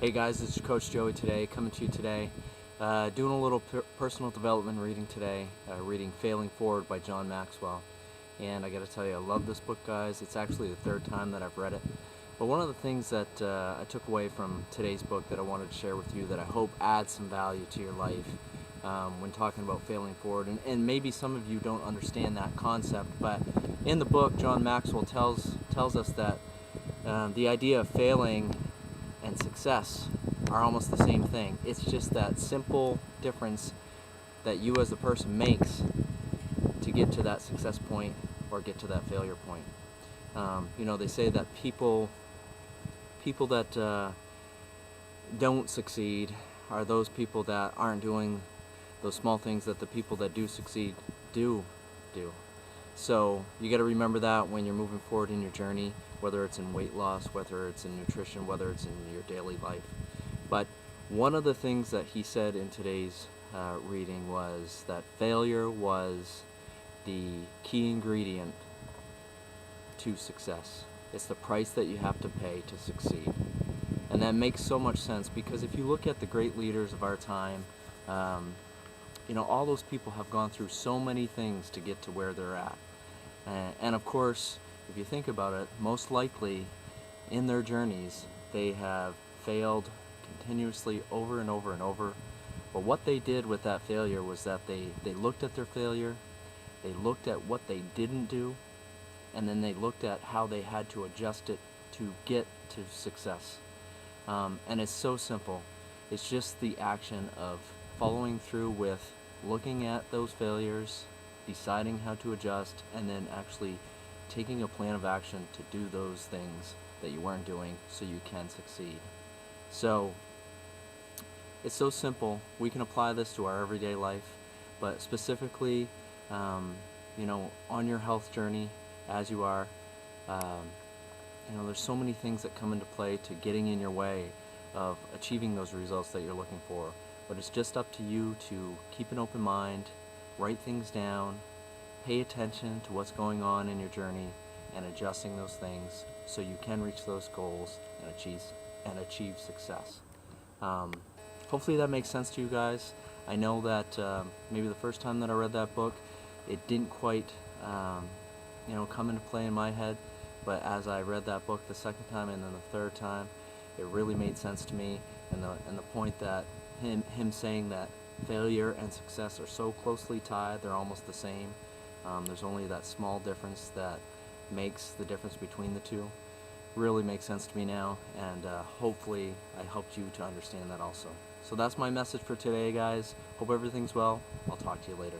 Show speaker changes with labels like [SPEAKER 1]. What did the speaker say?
[SPEAKER 1] Hey guys, this is Coach Joey today, coming to you today. Doing a little personal development reading today, reading Failing Forward by John Maxwell. And I gotta tell you, I love this book, guys. It's actually the third time that I've read it. But one of the things that I took away from today's book that I wanted to share with you that I hope adds some value to your life when talking about failing forward. And maybe some of you don't understand that concept, but in the book, John Maxwell tells us that the idea of failing and success are almost the same thing. It's just that simple difference that you as a person makes to get to that success point or get to that failure point. They say that people that don't succeed are those people that aren't doing those small things that the people that do succeed do. So you got to remember that when you're moving forward in your journey, whether it's in weight loss, whether it's in nutrition, whether it's in your daily life. But one of the things that he said in today's reading was that failure was the key ingredient to success. It's the price that you have to pay to succeed. And that makes so much sense because if you look at the great leaders of our time, all those people have gone through so many things to get to where they're at. And of course, if you think about it, most likely in their journeys, they have failed continuously over and over and over. But what they did with that failure was that they looked at their failure, they looked at what they didn't do, and then they looked at how they had to adjust it to get to success. And it's so simple. It's just the action of following through with looking at those failures, deciding how to adjust, and then actually taking a plan of action to do those things that you weren't doing so you can succeed. So it's so simple. We can apply this to our everyday life, but specifically, on your health journey as you are, there's so many things that come into play to getting in your way of achieving those results that you're looking for. But it's just up to you to keep an open mind, write things down, pay attention to what's going on in your journey, and adjusting those things so you can reach those goals and achieve success. Hopefully that makes sense to you guys. I know that maybe the first time that I read that book, it didn't quite come into play in my head, but as I read that book the second time and then the third time, it really made sense to me. And the point that him saying that failure and success are so closely tied, they're almost the same. There's only that small difference that makes the difference between the two. Really makes sense to me now, and hopefully I helped you to understand that also. So that's my message for today, guys. Hope everything's well. I'll talk to you later.